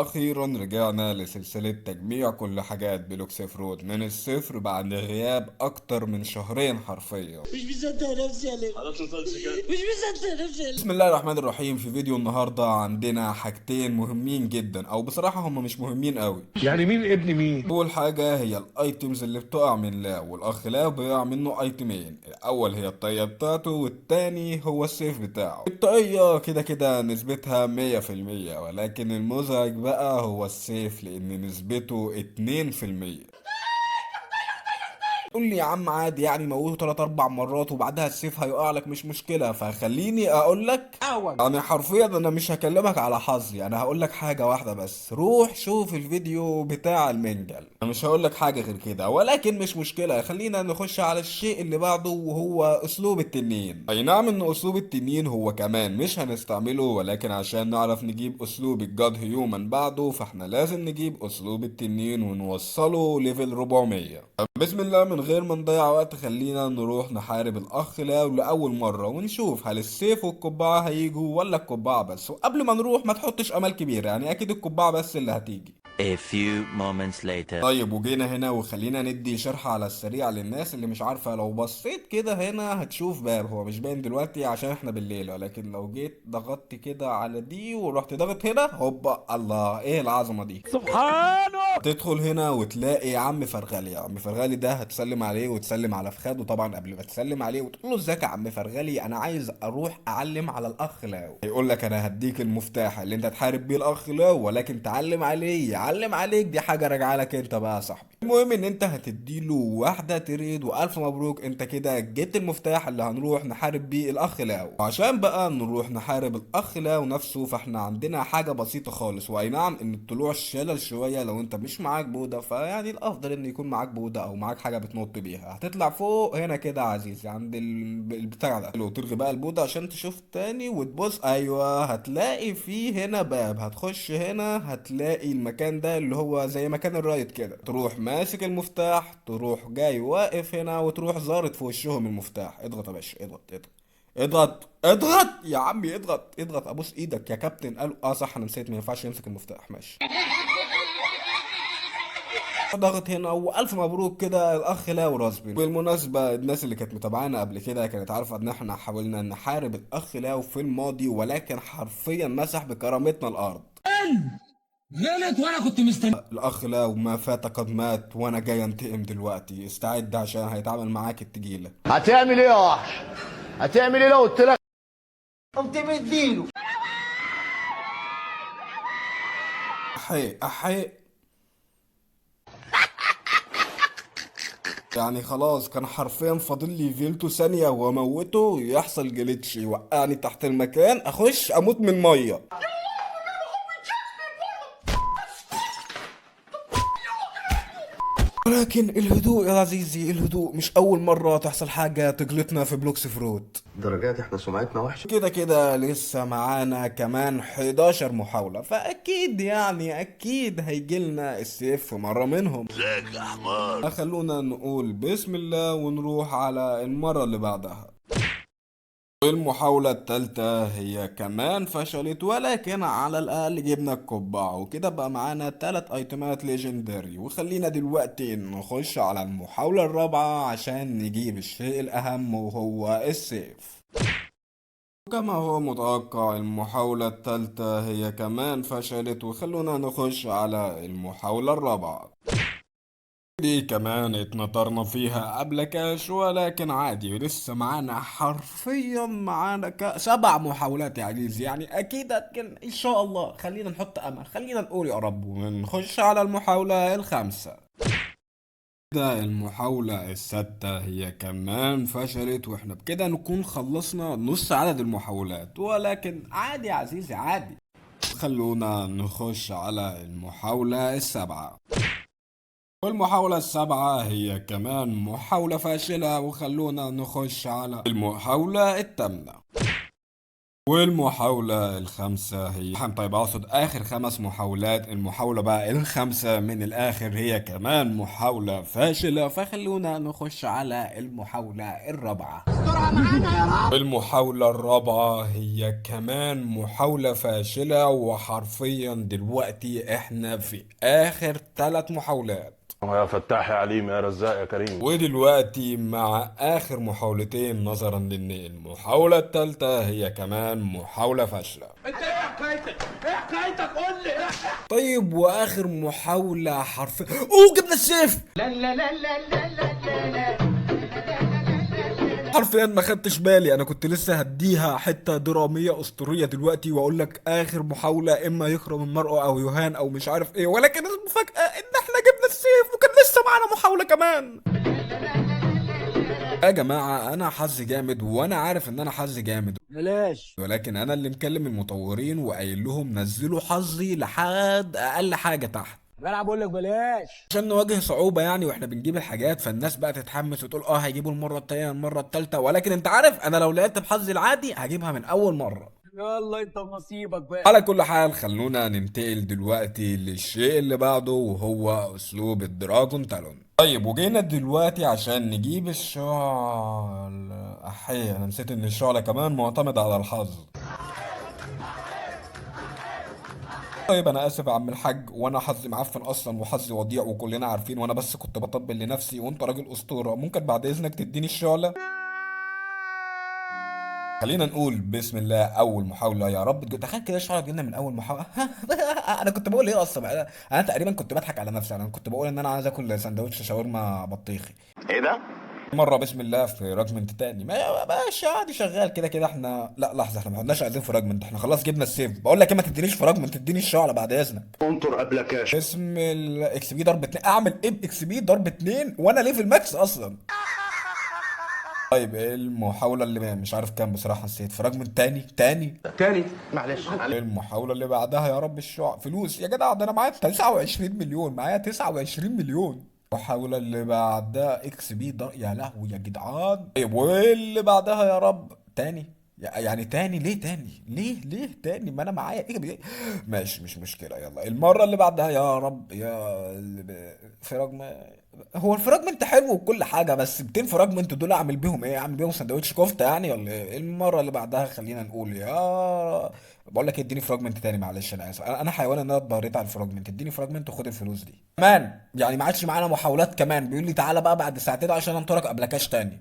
واخيرا رجعنا لسلسلة تجميع كل حاجات بلوكس فروت من الصفر بعد غياب اكتر من شهرين حرفيا. مش مصدق نفسي يا ليه. مش مصدق نفسي يا ليه. بسم الله الرحمن الرحيم. في فيديو النهاردة عندنا حاجتين مهمين جدا، او بصراحة هم مش مهمين قوي. يعني مين ابن مين؟ اول حاجة هي الايتمز اللي بتقع من لا، والاخ لا بيقع منه ايتمين. الاول هي الطاقية بتاعته، والتاني هو السيف بتاعه. الطاقية كده كده نسبتها 100%، ولكن المزعج بقى هو السيف لان نسبته 2%. قول لي يا عم عادي، يعني موته 3 4 مرات وبعدها السيف هيقع لك مش مشكله. فخليني اقول لك يعني حرفيا انا مش هكلمك على حظي، انا هقول لك حاجه واحده بس: روح شوف الفيديو بتاع المنجل. انا مش هقول لك حاجه غير كده، ولكن مش مشكله. خلينا نخش على الشيء اللي بعده، وهو اسلوب التنين. اي نعم ان اسلوب التنين هو كمان مش هنستعمله، ولكن عشان نعرف نجيب اسلوب الجاد هيومن بعده فاحنا لازم نجيب اسلوب التنين ونوصله ليفل 400. بسم الله، من غير ما نضيع وقت خلينا نروح نحارب الاخ لاو لاول مره ونشوف هل السيف والقبعه هيجوا ولا القبعه بس. وقبل ما نروح ما تحطش امل كبير، يعني اكيد القبعه بس اللي هتيجي. A few moments later. طيب وجينا هنا وخلينا ندي شرح على السريع للناس اللي مش عارفة. لو بصيت كده هنا هتشوف باب، هو مش باين دلوقتي عشان احنا بالليل، ولكن لو جيت ضغطت كده على دي ورحت ضغط هنا هوبا، الله ايه العظمة دي. سبحانه. تدخل هنا وتلاقي عم فرغلي. عم فرغلي ده هتسلم عليه وتسلم على فخاد، وطبعا قبل ما تسلم عليه وتقول له ازيك يا عم فرغلي انا عايز اروح اعلم على الاخ لاو. هيقول لك انا هديك المفتاح اللي انت تحارب بيه الاخ لاو، ولكن تعلم عليه يعلم عليك دي حاجه راجعه لك انت بقى يا صاحبي. المهم ان انت هتديله واحده تريد، والف مبروك انت كده جبت المفتاح اللي هنروح نحارب بيه الاخ لاو. وعشان بقى نروح نحارب الاخ لاو نفسه فاحنا عندنا حاجه بسيطه خالص. واي نعم ان الطلوع شلل شويه لو انت مش معاك بوده، فيعني الافضل ان يكون معاك بوده او معاك حاجه بتنط بيها. هتطلع فوق هنا كده يا عزيزي عند البتاع ده، لو تلغي بقى البوده عشان تشوف تاني وتبص، ايوه هتلاقي فيه هنا باب. هتخش هنا هتلاقي المكان ده اللي هو زي مكان الرايت كده، تروح ماسك المفتاح، تروح جاي واقف هنا وتروح ظارت في وشهم المفتاح. اضغط يا باشا، اضغط اضغط اضغط اضغط يا عمي، اضغط اضغط ابوس ايدك يا كابتن. قالوا اه صح انا نسيت ما ينفعش يمسك المفتاح، ماشي. ضغط هنا والف مبروك كده الاخ لاو راسبي. بالمناسبه الناس اللي كانت متابعانا قبل كده كانت عارفه ان احنا حاولنا نحارب الاخ لاو في الماضي، ولكن حرفيا مسح بكرامتنا الارض. غلط وانا كنت مستني. الاخ لاو ما فات قد مات، وانا جاي انتقم دلوقتي. استعد عشان هيتعامل معاك التقيله. هتعمل ايه يا وحش؟ هتعمل ايه لو قلت لك؟ قمت مديله. احي احي. يعني خلاص كان حرفيا فاضل لي فيلتو ثانية واموته، يحصل جليتش يوقعني تحت المكان اخش اموت من مية. ولكن الهدوء يا عزيزي، الهدوء. مش اول مرة تحصل حاجة تجلطنا في بلوكس فروت. درجات احنا سمعتنا وحشه. كده كده لسه معانا كمان 11 محاولة، فأكيد يعني أكيد هيجيلنا السيف في مرة منهم. ازيك يا حمار؟ خلونا نقول بسم الله ونروح على المرة اللي بعدها. المحاولة التالتة هي كمان فشلت، ولكن على الأقل جبنا القبعة وكده بقى معانا 3 ايتمات ليجندري. وخلينا دلوقتي نخش على المحاولة الرابعة عشان نجيب الشيء الأهم وهو السيف. كما هو متوقع المحاولة التالتة هي كمان فشلت، وخلونا نخش على المحاولة الرابعة. دي كمان اتنطرنا فيها قبل كاش، ولكن عادي لسه معانا حرفيا معانا 7 محاولات يا عزيزي. يعني اكيد هتكن ان شاء الله. خلينا نحط امل، خلينا نقول يا رب، ونخش على المحاولة الخامسة. ده المحاولة السادسة هي كمان فشلت، واحنا بكده نكون خلصنا نص عدد المحاولات. ولكن عادي يا عزيزي عادي. خلونا نخش على المحاولة السابعة. والمحاولة السابعة هي كمان محاولة فاشلة، وخلونا نخش على المحاولة الثامنة. والمحاولة الخامسة هي طيب أقصد آخر 5 محاولات. المحاولة بقى الخامسة من الآخر هي كمان محاولة فاشلة، فخلونا نخش على المحاولة الرابعة. المحاولة الرابعة هي كمان محاولة فاشلة، وحرفيا دلوقتي احنا في آخر 3 محاولات. يا فتاح يا عليم يا رزاق يا كريم. ودلوقتي مع آخر محاولتين، نظرا لأن المحاولة التالتة هي كمان محاولة فاشلة. انت ايه حكايتك؟ ايه حكايتك؟ قول لي. طيب وآخر محاولة حرفيا جبنا السيف. حرفيا ما خدتش بالي، انا كنت لسه هديها حته دراميه اسطوريه دلوقتي واقول لك اخر محاوله اما يخرم المرء او يهان او مش عارف ايه، ولكن المفاجاه ان احنا جبنا السيف وكان لسه معانا محاوله كمان. يا جماعه انا حظي جامد وانا عارف ان انا حظي جامد، بلاش. ولكن انا اللي مكلم المطورين وقايل لهم نزلوا حظي لحد اقل حاجه تحت انا بقول لك بلاش عشان نواجه صعوبة يعني واحنا بنجيب الحاجات، فالناس بقى تتحمس وتقول هيجيبوا المرة التانية المرة التالتة، ولكن انت عارف انا لو لقيت بحظي العادي هجيبها من اول مرة. يلا انت ونصيبك بقى. على كل حال خلونا ننتقل دلوقتي للشيء اللي بعده، وهو اسلوب الدراجون تالون. طيب وجينا دلوقتي عشان نجيب الشعل. انا نسيت ان الشعلة كمان معتمد على الحظ. طيب انا اسف يا عم الحاج، وانا حظي معفن اصلا وحظي وضيع وكلنا عارفين، وانا بس كنت بطبل لنفسي وانت راجل اسطوره، ممكن بعد اذنك تديني الشعله؟ خلينا نقول بسم الله اول محاوله يا رب. تخيل كده الشعله جبنا من اول محاوله. انا كنت بقول ايه اصلا؟ انا تقريبا كنت بضحك على نفسي، انا كنت بقول ان انا عايز اكل سندوتش شاورما بطيخي. ايه ده؟ مره بسم الله في راجمنت تاني ما بقاش عادي شغال كده كده. احنا لا لحظه، احنا ما كناش عايزين في راجمنت، احنا خلاص جبنا السيف. بقول لك ايه، ما تدينيش في راجمنت، تديني الشعله بعد اذنك. انطر قبلك يا اسم الاكس بي ضرب 2. اعمل ايه باكس بي ضرب 2 وانا ليه في الماكس اصلا؟ طيب ايه المحاوله اللي مش عارف كام بصراحه، نسيت. فراجمنت تاني. معلش. ايه المحاوله اللي بعدها يا رب؟ فلوس يا جدع، ده انا معايا 29 مليون، معايا 29 مليون. المحاولة اللي بعدها اكس بي يا لهوي يا جدعان. طيب واللي بعدها يا رب تاني. يعني تاني ليه؟ ليه تاني؟ ما انا معايا ايه ماشي مش مشكلة. يلا المرة اللي بعدها يا رب. فراجمنت. هو الفراجمنت حلو وكل حاجة، بس 200 فراجمنت دول اعمل بيهم ايه؟ اعمل بيهم سندوتش كفتة يعني ولا ايه؟ المرة اللي بعدها خلينا نقول بقول لك اديني فراجمنت تاني، معلش انا اسف، انا حيوان ان انا اتبهريت على الفراجمنت. اديني فراجمنت وخد الفلوس دي كمان. يعني ما عادش معانا محاولات كمان، بيقول لي تعالى بقى بعد ساعتين عشان انطرك قبلكاش تاني.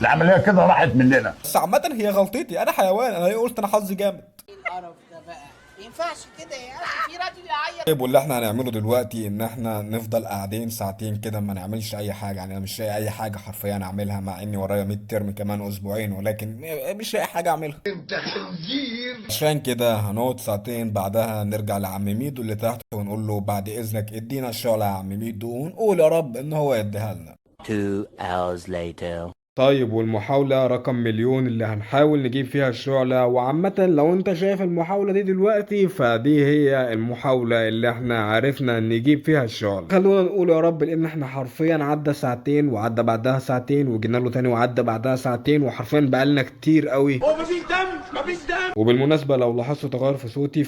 العمليه كده راحت مننا. بس عامة هي غلطتي، انا حيوان، انا قلت انا حظي جامد. القرف ده بقى ما ينفعش كده يا اخي، في راجل يعيط. طيب واللي احنا هنعمله دلوقتي ان احنا نفضل قاعدين ساعتين كده ما نعملش اي حاجه. يعني انا مش لاقي اي حاجه حرفيا اعملها، مع اني ورايا 100 ترم كمان اسبوعين، ولكن مش لاقي حاجه اعملها. انت خنزير. عشان كده هنقعد ساعتين، بعدها نرجع لعم ميدو اللي تحت ونقول له بعد اذنك ادينا الشغله يا عم ميدو، ونقول يا رب ان هو يديها لنا. 2 hours later. طيب والمحاولة رقم مليون اللي هنحاول نجيب فيها الشعلة. وعامة لو انت شايف المحاولة دي دلوقتي فدي هي المحاولة اللي احنا عرفنا نجيب فيها الشعلة. خلونا نقول يا رب، لان احنا حرفيا عدى ساعتين وعدى بعدها ساعتين وجينا له تاني وعدى بعدها ساعتين، وحرفيا بقالنا كتير قوي. هو مفيش دم. وبالمناسبة لو لاحظتوا تغير في صوتي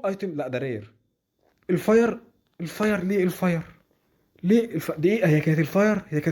ايتم، لا ده رير. الفاير ليه الفاير؟ دي ايه؟ هي كانت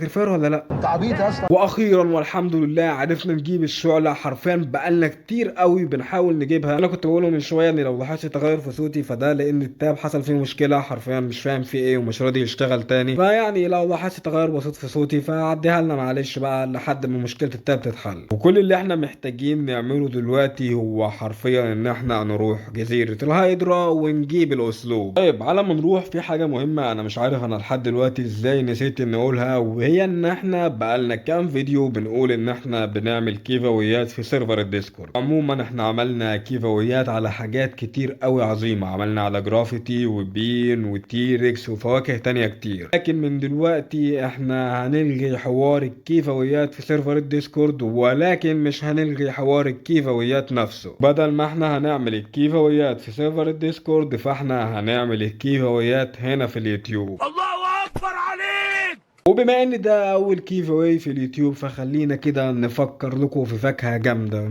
الفاير ولا لا؟ انت عبيط يا اسطى. واخيرا والحمد لله عرفنا نجيب الشعلة. حرفيا بقالنا كتير قوي بنحاول نجيبها. انا كنت بقوله من شويه ان لو لاحظت تغير في صوتي فده لان التاب حصل فيه مشكله، حرفيا مش فاهم فيه ايه ومش راضي يشتغل تاني. فيعني لو لاحظت تغير بسيط في صوتي فعديها لنا معلش بقى لحد ما مشكله التاب تتحل. وكل اللي احنا محتاجين نعمله دلوقتي هو حرفيا ان احنا نروح جزيره الهايدرا ونجيب الاسلوب. طيب على ما نروح، في حاجه مهمه انا مش عارف انا لحد دلوقتي ازاي نسيت ان اقولها، وهي ان احنا بقالنا كام فيديو بنقول ان احنا بنعمل كيفاويات في سيرفر الديسكورد. عموما احنا عملنا كيفاويات على حاجات كتير قوي عظيمة، عملنا على جرافيتي وبين وتيركس وفواكه تانية كتير. لكن من دلوقتي احنا هنلغي حوار الكيفاويات في سيرفر الديسكورد، ولكن مش هنلغي حوار الكيفاويات نفسه. بدل ما احنا هنعمل الكيفاويات في سيرفر الديسكورد فاحنا هنعمل الكيفاويات هنا في اليوتيوب. الله اكبر عليك. وبما ان ده اول كيف اواي في اليوتيوب، فخلينا كده نفكر لكم في فاكهة جامدة.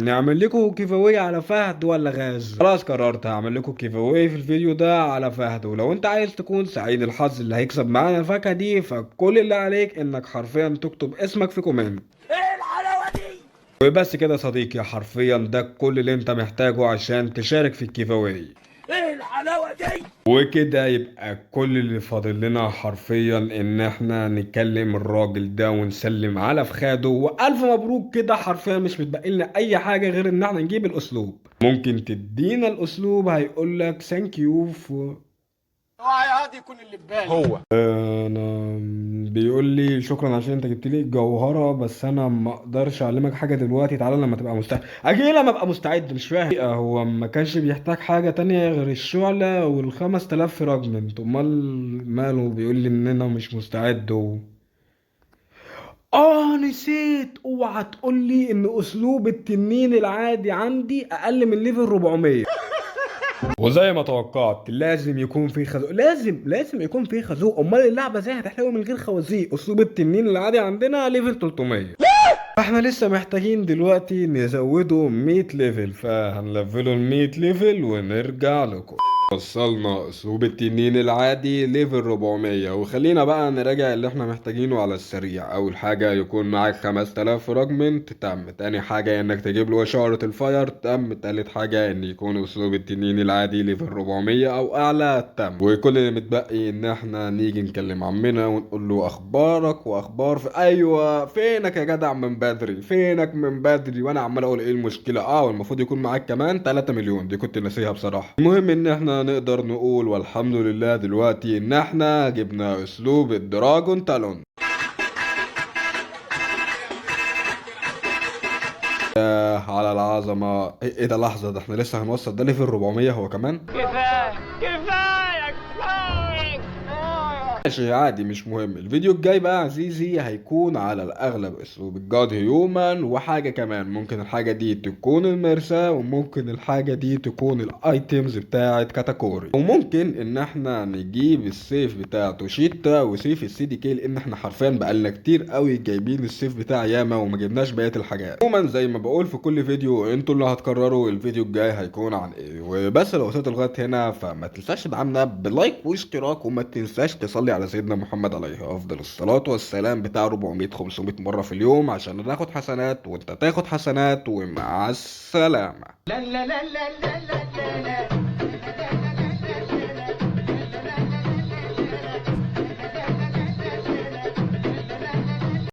نعمل لكم كيف اواي على فهد ولا غاز؟ خلاص قررت هعمل لكم كيف اواي في الفيديو ده على فهد. ولو انت عايز تكون سعيد الحظ اللي هيكسب معانا الفاكهة دي، فكل اللي عليك انك حرفيا تكتب اسمك في كومنت. وبس كده يا صديقي، حرفيا ده كل اللي انت محتاجه عشان تشارك في الكيف اواي. وكده يبقى كل اللي فاضل لنا حرفيا ان احنا نكلم الراجل ده ونسلم على فخاده، والف مبروك كده. حرفيا مش متبقي لنا اي حاجه غير ان احنا نجيب الاسلوب. ممكن تدينا الاسلوب؟ هيقول لك ثانك يو اوعى يا هادي يكون اللي في بالي. انا بيقول لي شكرا عشان انت جبت لي الجوهره، بس انا ما اقدرش اعلمك حاجه دلوقتي، تعالى لما تبقى مستعد. اجي لما ابقى مستعد؟ مش فاهم. هو ما كانش بيحتاج حاجه تانية غير الشعله وال5000 فراجمنت، امال ماله بيقول لي ان انا مش مستعد نسيت. اوعى تقول لي ان اسلوب التنين العادي عندي اقل من ليفل 400. وزي ما توقعت لازم يكون في خازوق، لازم يكون في خازوق، امال اللعبه ازاي هتحلو من غير خوازيق؟ اسلوب التنين العادي عندنا ليفل 300، فاحنا لسه محتاجين دلوقتي نزوده 100 ليفل، فهنلفله ال 100 ليفل ونرجع لكم. وصلنا اسلوب التنين العادي ليفل 400. وخلينا بقى نراجع اللي احنا محتاجينه على السريع. اول حاجة يكون معاك 5000 فراجمنت، تم. تاني حاجة انك تجيب له اشارة الفاير، تم. تالت حاجة ان يكون اسلوب التنين العادي ليفل 400 او اعلى، تم. وكل اللي متبقي ان احنا نيجي نكلم عمنا ونقول له اخبارك واخبار ايوه فينك يا جدع من بدري، فينك من بدري، وانا عمال اقول ايه المشكلة. والمفروض يكون معاك كمان 3 مليون، دي كنت ناسيها بصراحة. المهم ان احنا نقدر نقول والحمد لله دلوقتي ان احنا جبنا اسلوب الدراجون تالون. على العظمة. ايه ده؟ لحظة، ده احنا لسه هنوصل ده ليفل 400 هو كمان. كفايه ماشي عادي مش مهم. الفيديو الجاي بقى عزيزي هيكون على الاغلب اسلوب الجاد هيومن، وحاجة كمان ممكن الحاجة دي تكون المرسى، وممكن الحاجة دي تكون الايتيمز بتاعة كاتاكوري، وممكن ان احنا نجيب السيف بتاع توشيتا وسيف السي دي كي، لان احنا حرفيا بقالنا كتير قوي جايبين السيف بتاع ياما وما جبناش بقية الحاجات. عموما زي ما بقول في كل فيديو، انتوا اللي هتقرروا الفيديو الجاي هيكون عن ايه. وبس لو وصلت لغاية هنا فما تنساش تدعمنا بلايك واشتراك، وما تنساش تصلي على سيدنا محمد عليه افضل الصلاة والسلام بتاع 400 500 مرة في اليوم، عشان ناخد حسنات وانت تاخد حسنات. ومع السلامة. لا لا لا لا لا لا لا